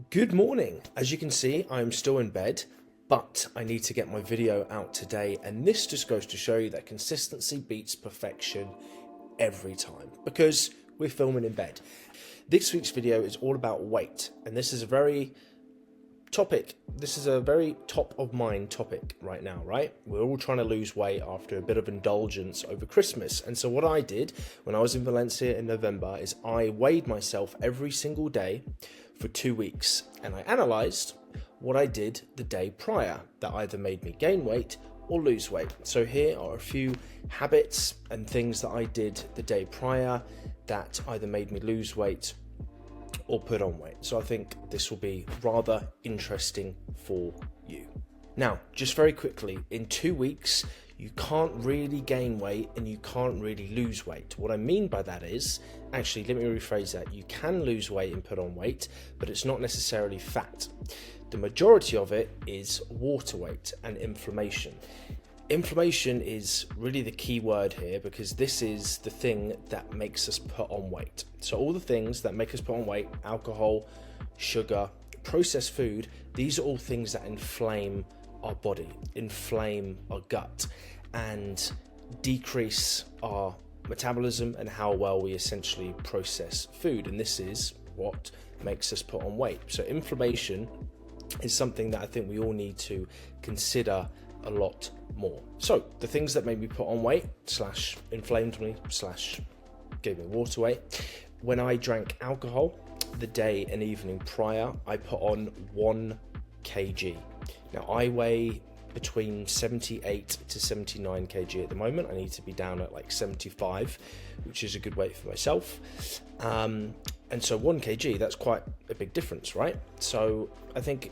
Good morning. As you can see, I'm still in bed, but I need to get my video out today, and this just goes to show you that consistency beats perfection every time because we're filming in bed. This week's video is all about weight, and this is a very top of mind topic right now, right? We're all trying to lose weight after a bit of indulgence over Christmas. And so what I did when I was in Valencia in November is I weighed myself every single day for 2 weeks, and I analyzed what I did the day prior that either made me gain weight or lose weight. So here are a few habits and things that I did the day prior that either made me lose weight or put on weight. So I think this will be rather interesting for you. Now, just very quickly, in 2 weeks, you can't really gain weight and you can't really lose weight. What I mean by that is, actually, let me rephrase that. You can lose weight and put on weight, but it's not necessarily fat. The majority of it is water weight and inflammation. Inflammation is really the key word here because this is the thing that makes us put on weight. So all the things that make us put on weight, alcohol, sugar, processed food, these are all things that inflame our body, inflame our gut, and decrease our metabolism and how well we essentially process food. And this is what makes us put on weight. So inflammation is something that I think we all need to consider a lot more. So the things that made me put on weight slash inflamed me slash gave me water weight. When I drank alcohol the day and evening prior, I put on 1 kg. Now I weigh between 78 to 79 kg at the moment. I need to be down at like 75, which is a good weight for myself. And so 1 kg, that's quite a big difference, right? So I think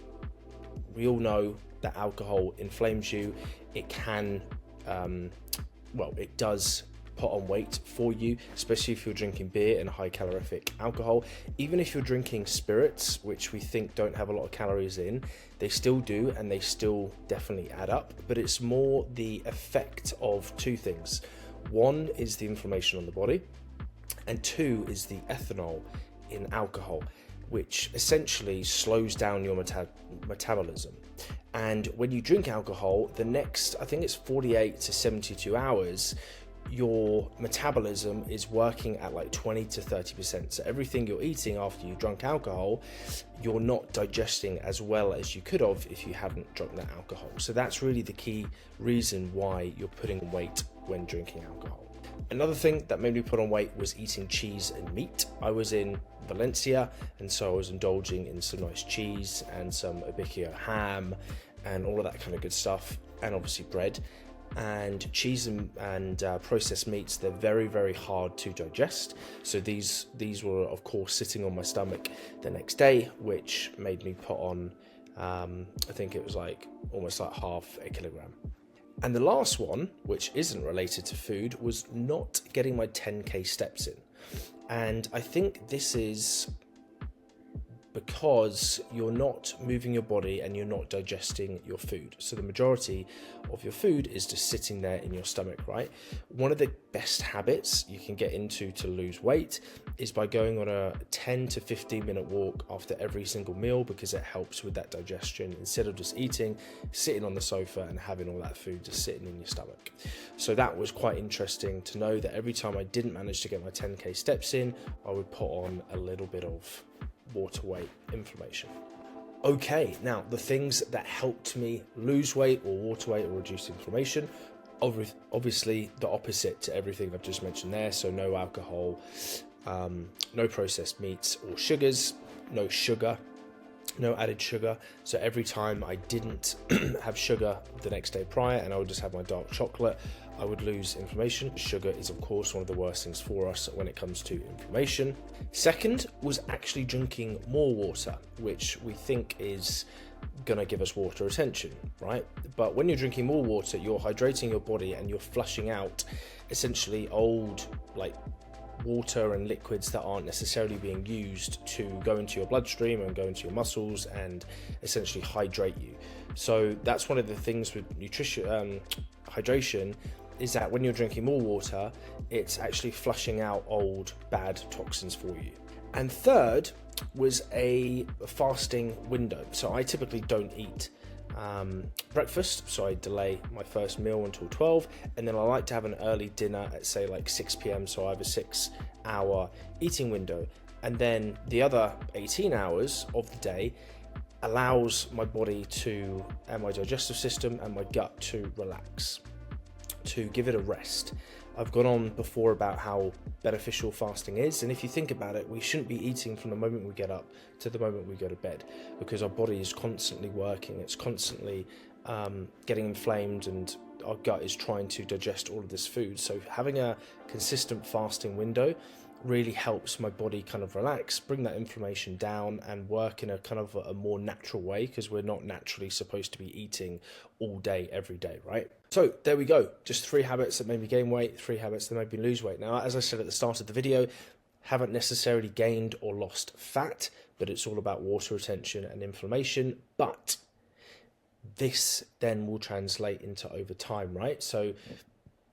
we all know that alcohol inflames you. It can, it does put on weight for you, especially if you're drinking beer and high calorific alcohol. Even if you're drinking spirits, which we think don't have a lot of calories in, they still do, and they still definitely add up. But it's more the effect of two things. One is the inflammation on the body, and two is the ethanol in alcohol, which essentially slows down your metabolism. And when you drink alcohol, the next, I think it's 48 to 72 hours, your metabolism is working at like 20 to 30%. So everything you're eating after you drunk alcohol, you're not digesting as well as you could have if you hadn't drunk that alcohol. So that's really the key reason why you're putting on weight when drinking alcohol. Another thing that made me put on weight was eating cheese and meat. I was in Valencia, and so I was indulging in some nice cheese and some Iberico ham and all of that kind of good stuff, and obviously bread. And cheese and processed meats, they're very, very hard to digest. So these were, of course, sitting on my stomach the next day, which made me put on, I think it was like almost like half a kilogram. And the last one, which isn't related to food, was not getting my 10k steps in. And I think this is because you're not moving your body and you're not digesting your food. So the majority of your food is just sitting there in your stomach, right? One of the best habits you can get into to lose weight is by going on a 10 to 15 minute walk after every single meal, because it helps with that digestion instead of just eating, sitting on the sofa and having all that food just sitting in your stomach. So that was quite interesting to know that every time I didn't manage to get my 10k steps in, I would put on a little bit of water weight inflammation. Okay, now the things that helped me lose weight or water weight or reduce inflammation, obviously the opposite to everything I've just mentioned there. So no alcohol, no processed meats or sugars, no sugar, no added sugar. So every time I didn't have sugar the next day prior and I would just have my dark chocolate, I would lose inflammation. Sugar is, of course, one of the worst things for us when it comes to inflammation. Second was actually drinking more water, which we think is gonna give us water retention, right? But when you're drinking more water, you're hydrating your body and you're flushing out essentially old, like, water and liquids that aren't necessarily being used to go into your bloodstream and go into your muscles and essentially hydrate you. So that's one of the things with nutrition, hydration, is that when you're drinking more water, it's actually flushing out old bad toxins for you. And third was a fasting window. So I typically don't eat breakfast, so I delay my first meal until 12, and then I like to have an early dinner at say like 6 p.m. so I have a 6-hour eating window, and then the other 18 hours of the day allows my body to, and my digestive system and my gut to relax, to give it a rest. I've gone on before about how beneficial fasting is, and if you think about it, we shouldn't be eating from the moment we get up to the moment we go to bed, because our body is constantly working, it's constantly getting inflamed, and our gut is trying to digest all of this food. So having a consistent fasting window really helps my body kind of relax, bring that inflammation down, and work in a kind of a more natural way, because we're not naturally supposed to be eating all day, every day, right? So there we go. Just 3 habits that made me gain weight, 3 habits that made me lose weight. Now, as I said at the start of the video, haven't necessarily gained or lost fat, but it's all about water retention and inflammation. But this then will translate into over time, right? So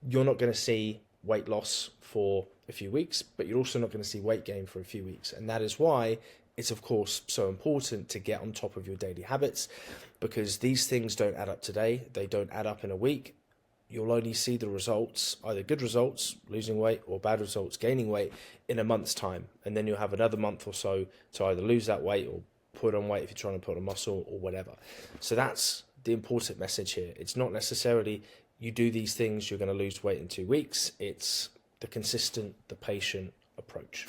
you're not going to see weight loss for a few weeks, but you're also not going to see weight gain for a few weeks. And that is why it's, of course, so important to get on top of your daily habits, because these things don't add up today. They don't add up in a week. You'll only see the results, either good results, losing weight, or bad results, gaining weight, in a month's time. And then you'll have another month or so to either lose that weight or put on weight if you're trying to put on muscle or whatever. So that's the important message here. It's not necessarily you do these things, you're going to lose weight in 2 weeks. It's the consistent, the patient approach.